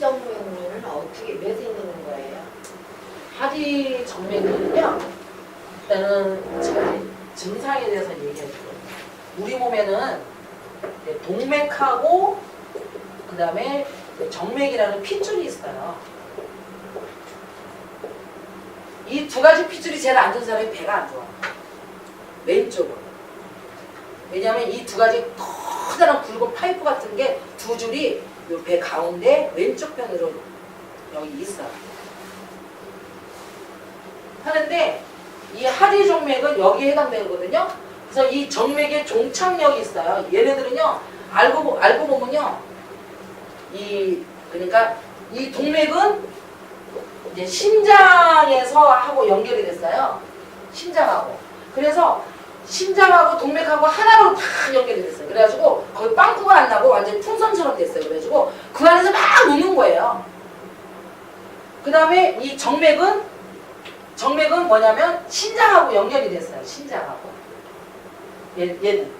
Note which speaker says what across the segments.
Speaker 1: 정맥류는 어떻게 몇 있는 거예요?
Speaker 2: 하지 정맥류는요. 일단은 제가 이제 증상에 대해서 얘기해줄게요. 우리 몸에는 동맥하고 그 다음에 정맥이라는 핏줄이 있어요. 이 두 가지 핏줄이 제일 안 좋은 사람이 배가 안 좋아. 왼쪽으로. 왜냐하면 이 두 가지 커다란 굵은 파이프 같은 게 두 줄이 이 배 가운데 왼쪽 편으로 여기 있어. 하는데 이 하지 정맥은 여기에 해당되거든요. 그래서 이 정맥에 종착역이 있어요. 얘네들은요 알고 보면요 그러니까 이 동맥은 이제 심장에서 하고 연결이 됐어요. 심장하고. 그래서 심장하고 동맥하고 하나로 다 연결이 됐어요. 그래가지고 거기 빵꾸가 안 나고 완전 풍선처럼 됐어요. 그래가지고 그 안에서 막 노는 거예요. 그 다음에 이 정맥은 뭐냐면 신장하고 연결이 됐어요. 신장하고. 얘는.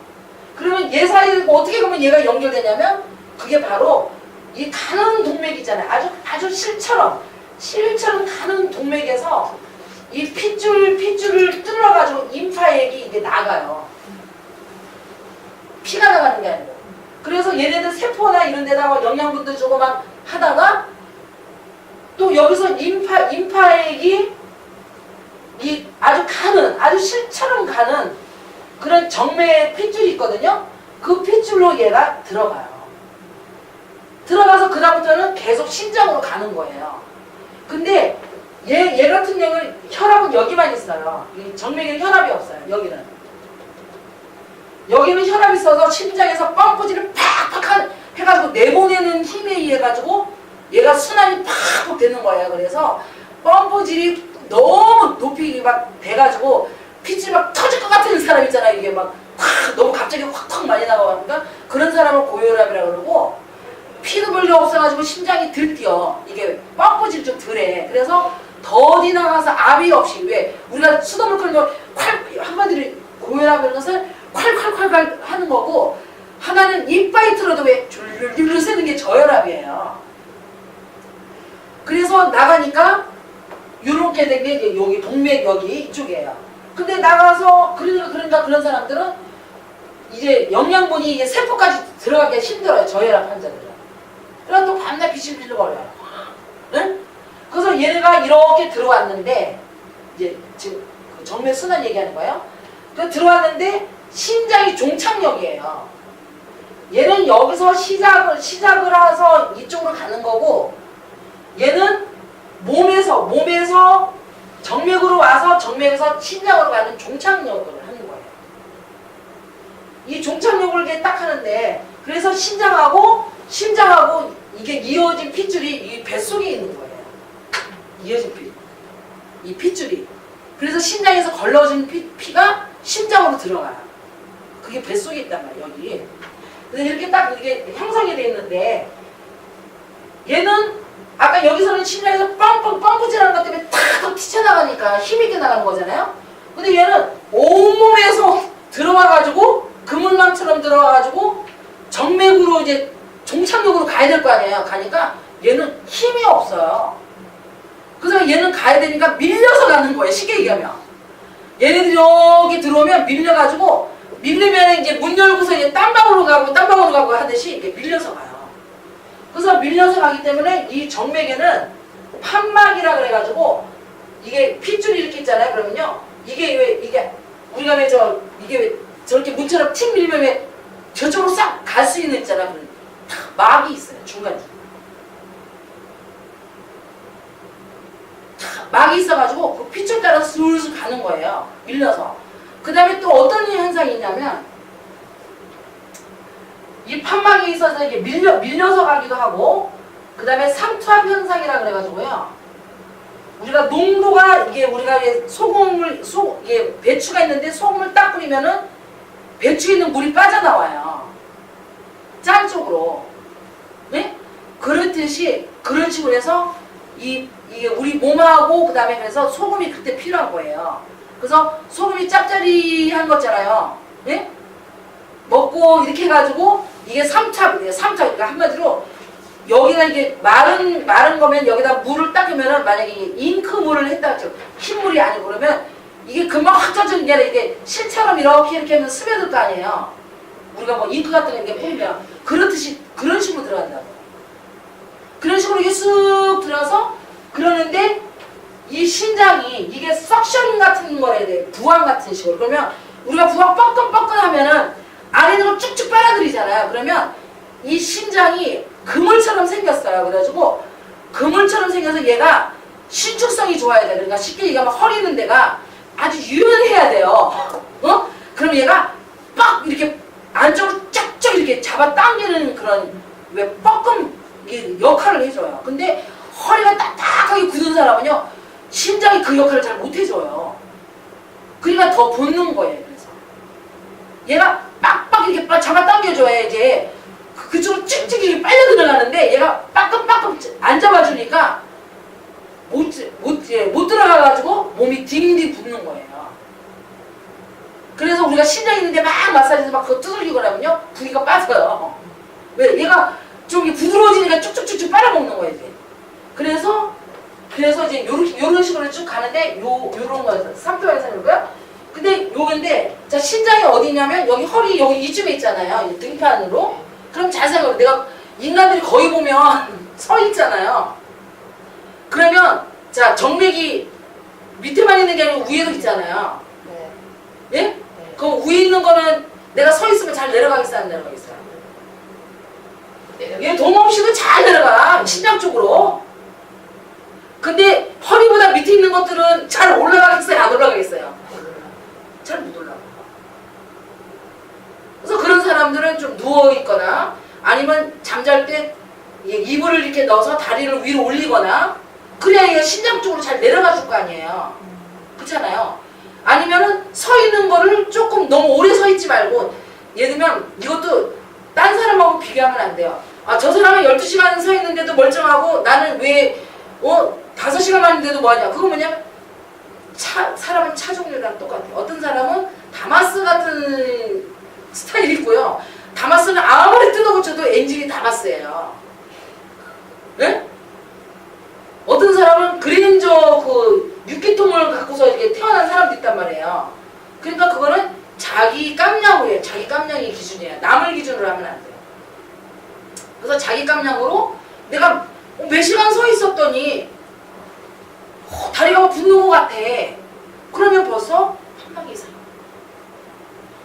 Speaker 2: 그러면 얘 사이에 어떻게 보면 얘가 연결되냐면 그게 바로 이 가는 동맥 있잖아요. 아주 실처럼 가는 동맥에서 이 핏줄을 뚫어가지고 임파액이 이게 나가요. 피가 나가는 게 아니고. 그래서 얘네들 세포나 이런 데다가 영양분도 주고 막 하다가 또 여기서 임파액이 이 아주 실처럼 가는 그런 정맥 핏줄이 있거든요. 그 핏줄로 얘가 들어가요. 들어가서 그다음부터는 계속 심장으로 가는 거예요. 근데 얘 같은 경우는 혈압은 여기만 있어요. 이 정맥에는 혈압이 없어요. 여기는 혈압이 있어서 심장에서 펌프질을 팍팍 해가지고 내보내는 힘에 의해 가지고 얘가 순환이 팍팍 되는 거예요. 그래서 펌프질이 너무 높이 막 돼가지고 핏줄이 막 터질 것 같은 사람 있잖아요. 이게 막 너무 갑자기 확 많이 나가고 하니까 그런 사람을 고혈압이라고 그러고, 피도 별로 없어가지고 심장이 들뛰어. 이게 펌프질 좀 덜해. 그래서 더디 나가서 압이 없이, 왜 우리가 수돗물 끓는 거 한마디로 고혈압이라는 것을 콸콸콸콸 하는 거고, 하나는 입바이트로도 왜 줄줄줄 새는 게 저혈압이에요. 그래서 나가니까 이렇게 된 게 여기 동맥 여기 이쪽이에요. 근데 나가서 그러니까 그런 사람들은 이제 영양분이 이제 세포까지 들어가기 힘들어요. 저혈압 환자들은. 그래서 또 밤낮 비실비실거려요. 응? 그래서 얘네가 이렇게 들어왔는데, 이제 지금 정맥 순환 얘기하는 거예요. 그 들어왔는데 심장이 종착역이에요. 얘는 여기서 시작을 해서 이쪽으로 가는 거고, 얘는 몸에서 정맥으로 와서 정맥에서 심장으로 가는 종착역을 하는 거예요. 이 종착역을 이렇게 딱 하는데, 그래서 심장하고 이게 이어진 핏줄이 이 뱃속에 있는 거예요. 이어진 이 핏줄이. 그래서 심장에서 걸러진 피가 심장으로 들어가요. 그게 뱃속에 있단 말이에요, 여기. 그래서 이렇게 딱 이게 형성이 되어 있는데, 얘는 아까 여기서는 심장에서 뻥뻥질하는 것 때문에 탁 튀쳐나가니까 힘있게 나가는 거잖아요. 근데 얘는 온몸에서 들어와가지고 그물망처럼 들어와가지고 정맥으로 이제 종착역으로 가야 될 거 아니에요. 가니까 얘는 힘이 없어요. 그래서 얘는 가야 되니까 밀려서 가는 거예요. 쉽게 얘기하면. 얘네들이 여기 들어오면 밀리면 이제 문 열고서 이제 땀방울로 가고 하듯이 이렇게 밀려서 가요. 그래서 밀려서 가기 때문에 이 정맥에는 판막이라 그래가지고, 이게 핏줄이 이렇게 있잖아요. 그러면요, 우리가 왜 이게 왜 저렇게 문처럼 틱 밀면 왜 저쪽으로 싹 갈 수 있는 있잖아. 그런 막이 있어요. 중간에 막이 있어가지고 그 핏줄 따라서 슬슬 가는 거예요. 밀려서. 그 다음에 또 어떤 현상이 있냐면, 이 판막이 있어서 이게 밀려서 가기도 하고, 그 다음에 삼투압 현상이라 그래가지고요. 우리가 농도가, 우리가 이게 배추가 있는데 소금을 딱 뿌리면은 배추에 있는 물이 빠져나와요. 짠 쪽으로. 네? 그렇듯이, 그런 식으로 해서 이게 우리 몸하고, 그 다음에 그래서 소금이 그때 필요한 거예요. 그래서 소금이 짭짜리한 거잖아요. 네? 먹고 이렇게 해가지고 이게 삼탑이에요. 그러니까 한마디로 여기다 이게 마른 거면 여기다 물을 닦으면은 만약에 잉크물을 했다 했죠. 흰물이 아니고 그러면 이게 금방 확 젖는 게 아니라 이게 실처럼 이렇게 하면 스며들 거 아니에요. 우리가 뭐 잉크 같은 거 이렇게 뿌리면 그렇듯이 그런 식으로 들어간다고. 그런 식으로 이게 쑥 들어서 그러는데 이 신장이 이게 석션 같은 거에 대해 부항 같은 식으로 그러면 우리가 부항 뻐끔뻐끔 하면은 안에 있는 걸 쭉쭉 빨아들이잖아요. 그러면 이 신장이 그물처럼 생겼어요. 그래가지고 그물처럼 생겨서 얘가 신축성이 좋아야 돼. 그러니까 쉽게 얘기하면 허리 있는 데가 아주 유연해야 돼요. 어? 그럼 얘가 빡 이렇게 안쪽으로 쫙쫙 이렇게 잡아 당기는 그런 왜 뻐끔 역할을 해줘요. 근데 허리가 딱딱하게 굳은 사람은요 신장이 그 역할을 잘 못해줘요. 그러니까 더 붓는 거예요. 그래서 얘가 빡빡 이렇게 잡아 당겨줘야 이제 그쪽으로 쭉쭉 이렇게 빨려 들어가는데 얘가 빠끔빠끔 안 잡아주니까 못 들어가가지고 몸이 딩딩 붓는 거예요. 그래서 우리가 신장 있는데 막 마사지해서 막 그거 두들기고 나면요 부기가 빠져요. 왜? 얘가 좀 부드러워지니까 쭉쭉쭉쭉 빨아먹는 거예요. 이제. 그래서 이제 요런 식으로 쭉 가는데 요런 거에서 3표에서 그러고요. 근데 요건데 자 신장이 어디냐면 여기 허리 여기 이쯤에 있잖아요. 등판으로. 그럼 잘 생각해. 내가 인간들이 거의 보면 서 있잖아요. 그러면 자 정맥이 밑에만 있는 게 아니고 위에도 있잖아요.
Speaker 1: 네.
Speaker 2: 예?
Speaker 1: 네.
Speaker 2: 그럼 위에 있는 거는 내가 서 있으면 잘 내려가겠어요? 안 내려가겠어요? 얘 동없이도 잘 내려가. 신장 쪽으로. 근데 허리보다 밑에 있는 것들은 잘 올라가겠어요? 안 올라가겠어요? 잘 못 올라가. 그래서 그런 사람들은 좀 누워있거나 아니면 잠잘 때 이불을 이렇게 넣어서 다리를 위로 올리거나 그래야 얘가 신장 쪽으로 잘 내려가 줄 거 아니에요. 그렇잖아요. 아니면은 서 있는 거를 조금 너무 오래 서 있지 말고 예를 들면 이것도 딴 사람하고 비교하면 안 돼요. 아, 저 사람은 12시간 서 있는데도 멀쩡하고 나는 왜 5시간 하는데도 뭐하냐. 그거 뭐냐면 사람은 차 종류랑 똑같아요. 어떤 사람은 다마스 같은 스타일이 있고요. 다마스는 아무리 뜯어고쳐도 엔진이 다마스예요. 네? 어떤 사람은 그랜저 그 6기통을 갖고서 이렇게 태어난 사람도 있단 말이에요. 그러니까 그거는 자기 깜냥이에요. 자기 깜냥이 기준이에요. 남을 기준으로 하면 안 돼요. 그래서 자기 깜냥으로 내가 몇 시간 서 있었더니 다리가 막 붓는 것 같아. 그러면 벌써 판막이 이상해.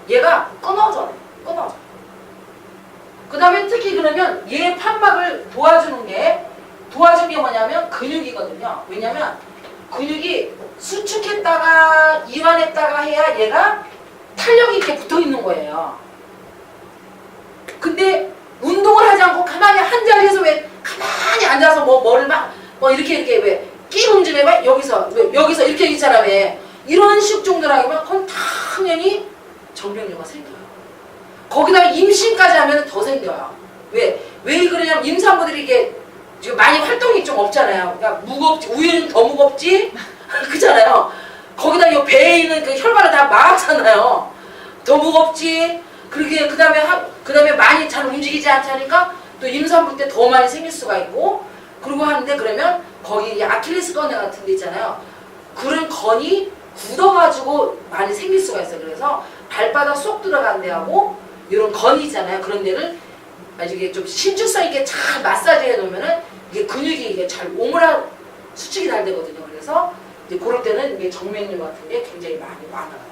Speaker 2: 얘가 끊어져. 그 다음에 특히 그러면 얘 판막을 도와주는 게 뭐냐면 근육이거든요. 왜냐면 근육이 수축했다가 이완했다가 해야 얘가 탄력이 이렇게 붙어 있는 거예요. 근데 운동을 하지 않고 가만히 한 자리에서 왜 가만히 앉아서 뭐를 막 이렇게 왜 끼움 좀 해봐. 여기서 이렇게 있잖아. 왜 이런 식 정도로 하면 그건 당연히 정병류가 생겨요. 거기다가 임신까지 하면 더 생겨요. 왜 그러냐면 임산부들이 이게 지금 많이 활동이 좀 없잖아요. 그러니까 무겁지, 우유는 더 무겁지? 그잖아요. 거기다 이 배에 있는 그 혈관을 다 막잖아요. 더 무겁지? 그 다음에 많이 잘 움직이지 않다니까 또 임산부 때 더 많이 생길 수가 있고 그러고 하는데 그러면 거기 아킬레스 건 같은 데 있잖아요. 그런 건이 굳어가지고 많이 생길 수가 있어요. 그래서 발바닥 쏙 들어간 데하고 이런 건이 있잖아요. 그런 데를 아주 이게 좀 신축성 있게 잘 마사지 해 놓으면은 이게 근육이 이게 잘 수축이 잘 되거든요. 그래서 이제 그럴 때는 이게 정맥류 같은 게 굉장히 많이 많아요.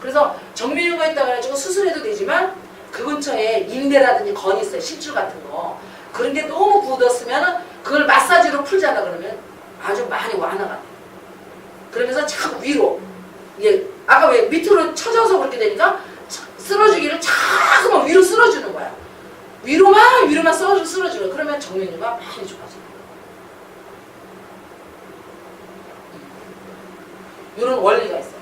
Speaker 2: 그래서 정맥류가 있다고 해가지고 수술해도 되지만 그 근처에 인대라든지 건이 있어요. 신축 같은 거. 그런 게 너무 굳었으면은 그걸 마사지로 풀잖아. 그러면 아주 많이 완화가 돼요. 그러면서 자꾸 위로 이게 아까 왜 밑으로 쳐져서 그렇게 되니까 쓸어주기를 자꾸만 위로 쓸어주는 거야. 위로만 쓸어주는. 그러면 정맥류가 많이 좋아져요. 이런 원리가 있어요.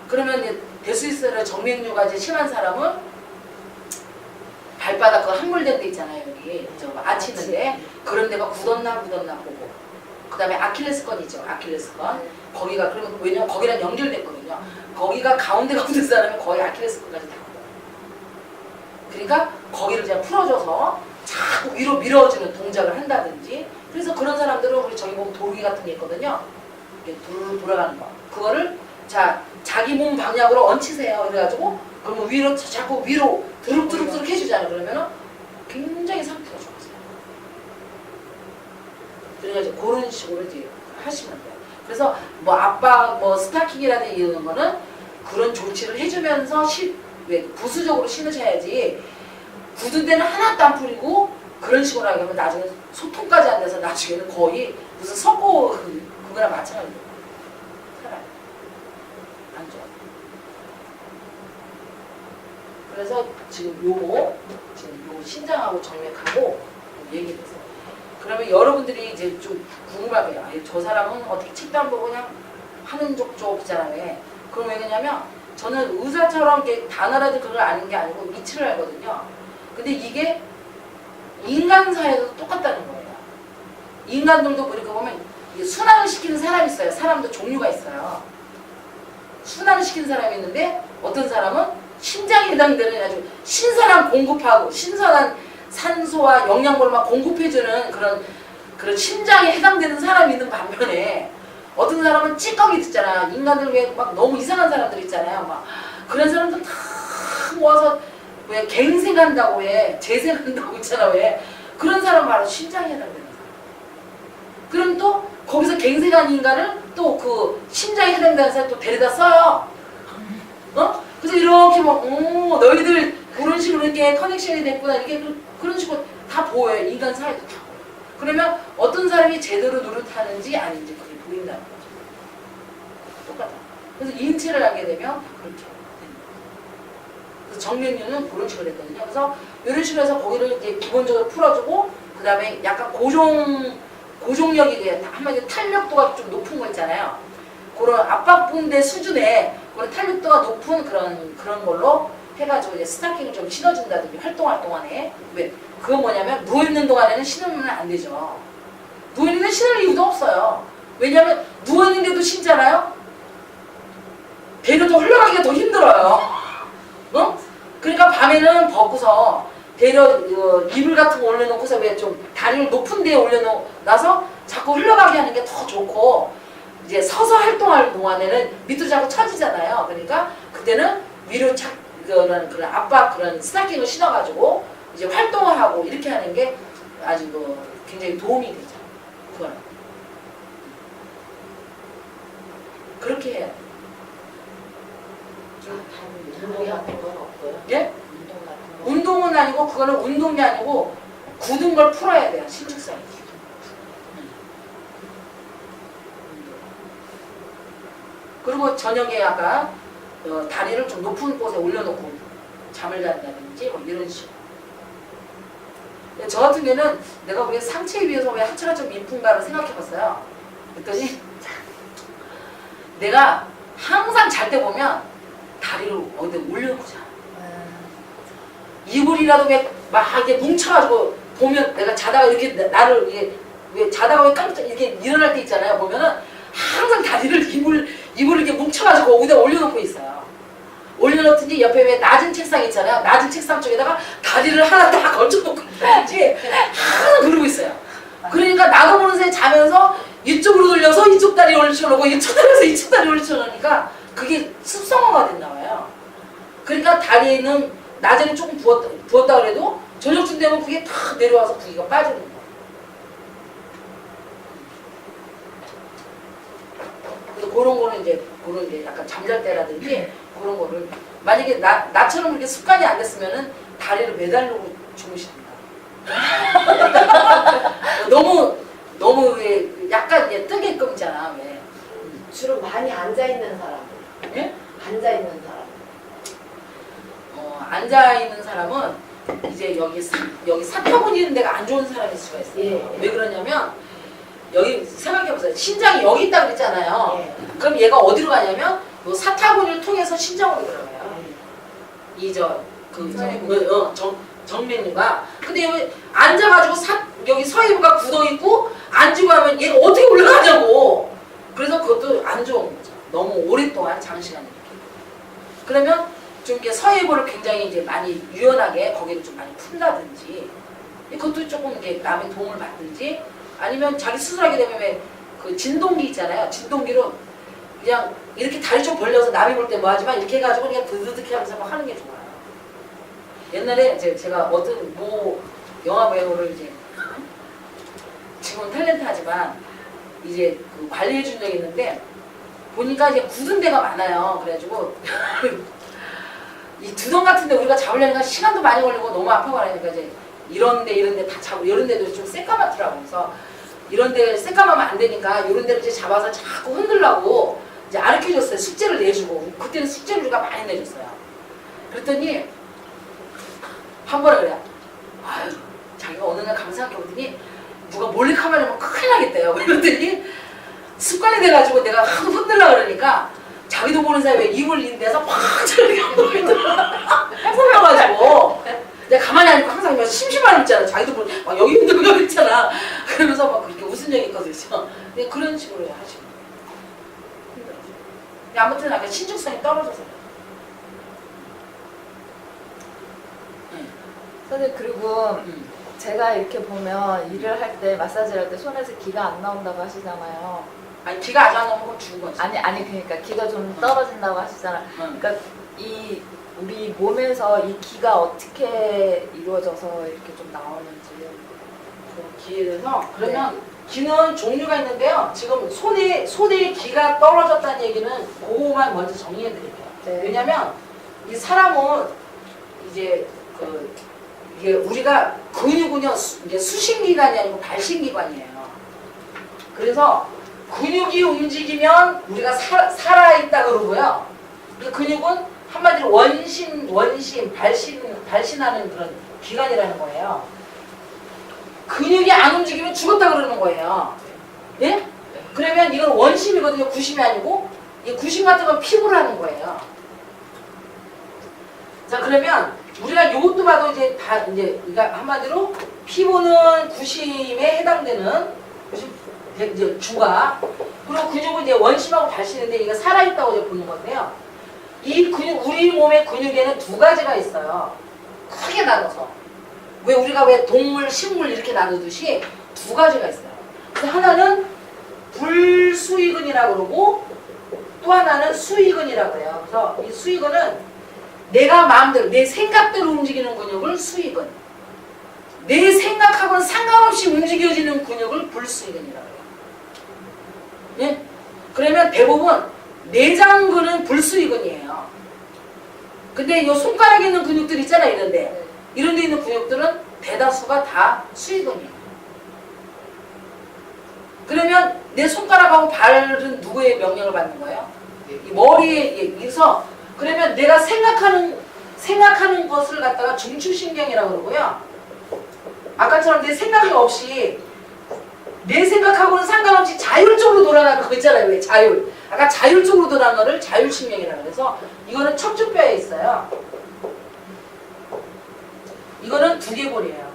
Speaker 2: 그러면 이제 데스이스나 정맥류가 이제 심한 사람은 발바닥 그 함몰된 데 있잖아요. 여기 저 아치 있는데 그런 데가 굳었나 보고. 그 다음에 아킬레스건 있죠. 아킬레스건. 거기가 그러면 왜냐면 거기랑 연결됐거든요. 거기가 가운데 사람은 거의 아킬레스건까지 다 굳어요. 그러니까 거기를 그냥 풀어줘서 자꾸 위로 밀어주는 동작을 한다든지. 그래서 그런 사람들은 우리 저기 보면 도루기 같은 게 있거든요. 이렇게 돌아가는 거. 그거를 자기 몸 방향으로 얹히세요. 그래가지고 그러면 위로 자꾸 위로 드륵드륵드륵 해주잖아요. 그러면은 굉장히 상태가 좋아져요. 그래가지고 그런 식으로 이제 하시면 돼요. 그래서 뭐 압박, 뭐 스타킹이라든지 이런 거는 그런 조치를 해주면서 왜 부수적으로 신으셔야지 굳은 데는 하나도 안 뿌리고 그런 식으로 하면 나중에 소통까지 안 돼서 나중에는 거의 무슨 석고 그거랑 마찬가지예요. 살아요. 안 좋아. 그래서 지금 요 신장하고 정맥하고 얘기해서 그러면 여러분들이 이제 좀 궁금하게요. 저 사람은 어떻게 책도 안 보고 그냥 하는 쪽이잖아요. 그럼 왜 그러냐면 저는 의사처럼 이렇게 단어라도 그걸 아는 게 아니고 이치를 알거든요. 근데 이게 인간사에도 똑같다는 거예요. 인간들도 이렇게 보면 이게 순환을 시키는 사람이 있어요. 사람도 종류가 있어요. 순환을 시키는 사람이 있는데 어떤 사람은 심장에 해당되는 아주 신선한 공급하고 신선한 산소와 영양분을 막 공급해주는 그런 심장에 해당되는 사람이 있는 반면에 어떤 사람은 찌꺼기 듣잖아. 인간들 왜 막 너무 이상한 사람들 있잖아요. 막 그런 사람들 다 모아서 왜 갱생한다고 왜 재생한다고 있잖아. 왜 그런 사람 바로 심장에 해당되는 사람. 그럼 또 거기서 갱생한 인간을 또 그 심장에 해당되는 사람 또 데려다 써요. 어? 그래서 이렇게 막 너희들 그런 식으로 이렇게 커넥션이 됐구나 이렇게 또 그런 식으로 다 보여요. 인간 사회도 다 보여요. 그러면 어떤 사람이 제대로 노릇하는지 아닌지 그게 보인다는 거죠. 똑같아. 그래서 인체를 하게 되면 그렇게 됩니다. 그래서 정맥류는 그런 식으로 했거든요. 그래서 이런 식으로 해서 거기를 이제 기본적으로 풀어주고 그 다음에 약간 고종력이 한마디로 탄력도가 좀 높은 거 있잖아요. 그런 압박분대 수준의 그런 탄력도가 높은 그런 걸로 해가지고 이제 스타킹을 좀 신어준다든지 활동할 동안에 왜 그건 뭐냐면 누워있는 동안에는 신으면 안 되죠. 누워있는데 신을 이유도 없어요. 왜냐면 누워있는데도 신잖아요. 배를 더 흘러가기가 더 힘들어요. 어? 그러니까 밤에는 벗고서 배려 이불 같은 거 올려놓고서 왜 좀 다리를 높은 데에 올려놔서 자꾸 흘러가게 하는 게 더 좋고 이제 서서 활동할 동안에는 밑으로 자꾸 처지잖아요. 그러니까 그때는 위로 그런 압박 그런 스타킹을 신어가지고 이제 활동을 하고 이렇게 하는 게 아주 굉장히 도움이 되죠. 그건 그렇게 해야 돼요.
Speaker 1: 운동 같은 건 없고요.
Speaker 2: 예?
Speaker 1: 운동 같은 거.
Speaker 2: 운동은 아니고 그거는 운동이 아니고 굳은 걸 풀어야 돼요. 신축성이. 그리고 저녁에 아까 다리를 좀 높은 곳에 올려놓고 잠을 잔다든지 뭐 이런 식으로. 저 같은 경우는 내가 우리 상체에 비해서 왜 하체가 좀 이쁜가를 생각해봤어요. 그랬더니 내가 항상 잘 때 보면 다리를 어디다 올려놓고 자. 이불이라도 막 이렇게 뭉쳐가지고 보면 내가 자다가 이렇게 나를 이게 왜 자다가 왜 깜짝 이렇게 일어날 때 있잖아요. 보면은 항상 다리를 이불을 이렇게 뭉쳐가지고 어디다 올려놓고 있어요. 올려놓든지 옆에 왜 낮은 책상 있잖아요. 낮은 책상 쪽에다가 다리를 하나 딱 걸쳐놓고 있지. 항상 그러고 있어요. 그러니까 나도 모르는 새에 자면서 이쪽으로 돌려서 이쪽 다리 올려놓고 이쪽 다리에서 이쪽 다리 올려놓으니까 그게 습성화가 됐나 봐요. 그러니까 다리는 낮에는 조금 부었다 그래도 저녁쯤 되면 그게 탁 내려와서 부기가 빠지는 거예요. 그래서 그런 거는 이제 약간 잠잘 때라든지 그런 거를 만약에 나처럼 그렇게 습관이 안 됐으면은 다리를 매달리고 주무십니다. 너무 왜 약간 이제 뜨게끔잖아 왜.
Speaker 1: 주로 많이 앉아 있는 사람.
Speaker 2: 예?
Speaker 1: 앉아 있는 사람.
Speaker 2: 앉아 있는 사람은 이제 여기 사타구니 있는 데가 안 좋은 사람일 수가 있어요.
Speaker 1: 예.
Speaker 2: 왜 그러냐면 여기 생각해보세요. 신장이 여기 있다 그랬잖아요.
Speaker 1: 예.
Speaker 2: 그럼 얘가 어디로 가냐면 요 사타구니를 통해서 신장으로 들어가요. 정맥류가. 근데 여기 앉아가지고 여기 서해부가 굳어있고 앉고 하면 얘가 어떻게 올라가냐고. 그래서 그것도 안 좋은 거죠. 너무 오랫동안 장시간 이렇게. 그러면 좀 이렇게 서해부를 굉장히 이제 많이 유연하게 거기를 좀 많이 푼다든지 그것도 조금 이렇게 남의 도움을 받든지 아니면 자기 스스로 하게 되면 왜 그 진동기 있잖아요. 진동기로 그냥 이렇게 다리 좀 벌려서 남이 볼 때 뭐 하지만 이렇게 해가지고 그냥 드드득 하면서 막 하는 게 좋아요. 옛날에 이제 제가 어떤 모 영화 배우를 이제 지금은 탤런트 하지만 이제 그 관리해 준 적이 있는데 보니까 이제 굳은 데가 많아요. 그래가지고 이 두덩 같은데 우리가 잡으려니까 시간도 많이 걸리고 너무 아프고 하니까 이제 이런데 다 잡고 이런 데도 좀 새까맣더라고. 그래서 이런 데 새까맣면 안 되니까 이런 데를 이제 잡아서 자꾸 흔들라고 이제 가르쳐줬어요. 숙제를 내주고 그때는 숙제를 우리가 많이 내줬어요. 그랬더니 한 번에 그래. 아유 자기가 어느 날 감사하게 오더니 누가 몰래카메라 보면 큰일 나겠대요. 그랬더니 습관이 돼가지고 내가 하도 흔들라 그러니까 자기도 모르는 사이에 입을 인대서 팍 저렇게 흔들어가지고 내가 가만히 앉고 항상 막 심심한 있잖아. 자기도 모르는 막 여기 흔들고 여기 있잖아. 그러면서 막 그렇게 웃은 적이 있거든요. 근데 그런 식으로 하시고 힘들어요. 근데 아무튼 약간 신중성이 떨어져서
Speaker 3: 선생님 그리고 제가 이렇게 보면 일을 할 때 마사지를 할 때 손에서 기가 안 나온다고 하시잖아요.
Speaker 2: 아니 기가 아주 안 나오면 그건 죽은 거지.
Speaker 3: 아니 그러니까 기가 좀 떨어진다고 하시잖아요. 그러니까 이 우리 몸에서 이 기가 어떻게 이루어져서 이렇게 좀 나오는지.
Speaker 2: 그 기에 대해서 그러면 기는 종류가 있는데요. 지금 손에 기가 떨어졌다는 얘기는 그거만 먼저 정리해 드릴게요.
Speaker 3: 네.
Speaker 2: 왜냐면 이 사람은 이제 이게 우리가 근육은요 이게 수신기관이 아니고 발신기관이에요. 그래서 근육이 움직이면 우리가 살아있다 그러고요. 이 근육은 한마디로 발신하는 그런 기관이라는 거예요. 근육이 안 움직이면 죽었다 그러는 거예요. 예? 그러면 이건 원심이거든요. 구심이 아니고 이 구심 같은 건 피부를 하는 거예요. 자 그러면 우리가 이것도 봐도 이제 다 이제 그러니까 한마디로 피부는 구심에 해당되는 구심 이제 주가 그리고 근육은 이제 원심하고 발신인데 이거 살아있다고 이제 보는 건데요. 이 근육 우리 몸의 근육에는 두 가지가 있어요. 크게 나눠서 왜 우리가 왜 동물, 식물 이렇게 나누듯이 두 가지가 있어요. 그래서 하나는 불수의근이라고 그러고 또 하나는 수의근이라고 해요. 그래서 이 수의근은 내가 마음대로 내 생각대로 움직이는 근육을 수의근, 내 생각하고는 상관없이 움직여지는 근육을 불수의근이라고 해요. 예? 그러면 대부분 내장근은 불수의근이에요. 근데 이 손가락에 있는 근육들 있잖아요. 이런 데 있는 근육들은 대다수가 다 수의근이에요. 그러면 내 손가락하고 발은 누구의 명령을 받는 거예요? 이 머리에 의해서. 그러면 내가 생각하는 것을 갖다가 중추신경이라고 그러고요. 아까처럼 내 생각이 없이 내 생각하고는 상관없이 자율적으로 돌아가는 거 있잖아요. 왜 자율. 아까 자율적으로 돌아가는 거를 자율신경이라고 해서 이거는 척추뼈에 있어요. 이거는 두개골이에요.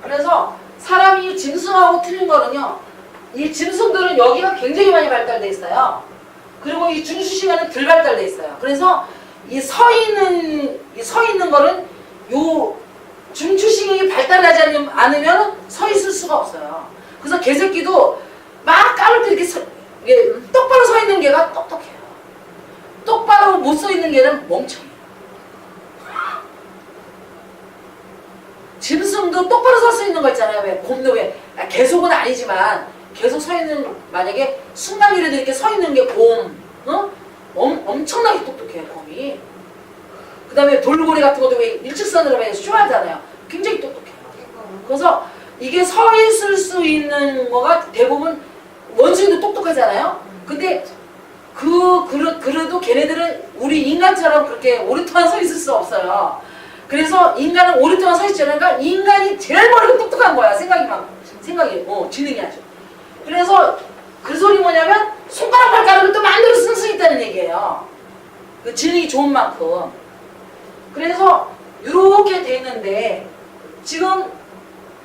Speaker 2: 그래서 사람이 짐승하고 틀린 거는요. 이 짐승들은 여기가 굉장히 많이 발달돼 있어요. 그리고 이 중추신경은 덜 발달돼 있어요. 그래서 이 서 있는 거는 요 중추신경이 발달하지 않으면 서 있을 수가 없어요. 그래서 개새끼도 막 까불 때 이렇게 똑바로 서 있는 개가 똑똑해요. 똑바로 못 서 있는 개는 멍청해요. 짐승도 똑바로 설 수 있는 거 있잖아요. 왜 곰도 왜 계속은 아니지만 계속 서 있는 만약에 순간이라도 이렇게 서 있는 게 곰, 엄청나게 똑똑해요. 곰이. 그 다음에 돌고래 같은 것도 왜 일직선으로 왜 쇼하잖아요. 굉장히 똑똑해요. 그래서 이게 서 있을 수 있는 거가 대부분 원숭이도 똑똑하잖아요. 근데 그래도 걔네들은 우리 인간처럼 그렇게 오랫동안 서 있을 수 없어요. 그래서 인간은 오랫동안 서 있잖아요. 그러니까 인간이 제일 머리가 똑똑한 거야. 지능이 아주. 그래서 그 소리 뭐냐면 손가락 발가락을 또 마음대로 쓸 수 있다는 얘기예요. 그 지능이 좋은 만큼. 그래서 이렇게 돼 있는데 지금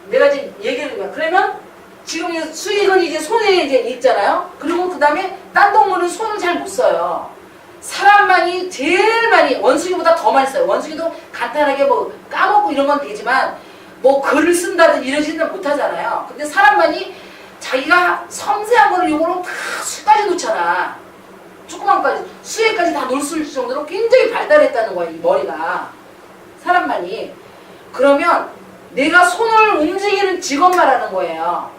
Speaker 2: 내가 지금 얘기를 거야. 그러면 지금 수익은 이제 손에 이제 있잖아요. 그리고 그 다음에 딴 동물은 손을 잘 못 써요. 사람만이 제일 많이 원숭이보다 더 많이 써요. 원숭이도 간단하게 뭐 까먹고 이런 건 되지만 뭐 글을 쓴다든지 이러지는 못하잖아요. 근데 사람만이 자기가 섬세한 거를 요거로 다 수까지 놓잖아. 조그만 거까지 수에까지 다 놓을 수 있을 정도로 굉장히 발달했다는 거야, 이 머리가. 사람만이. 그러면 내가 손을 움직이는 직업 말하는 거예요.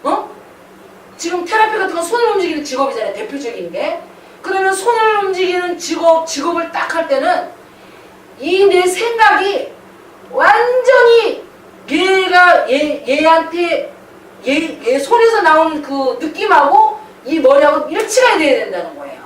Speaker 2: 어? 지금 테라피 같은 건 손을 움직이는 직업이잖아요, 대표적인 게. 그러면 손을 움직이는 직업을 딱 할 때는 이 내 생각이 완전히 얘한테 얘 손에서 나온 그 느낌하고 이 머리하고 일치가 돼야 된다는 거예요.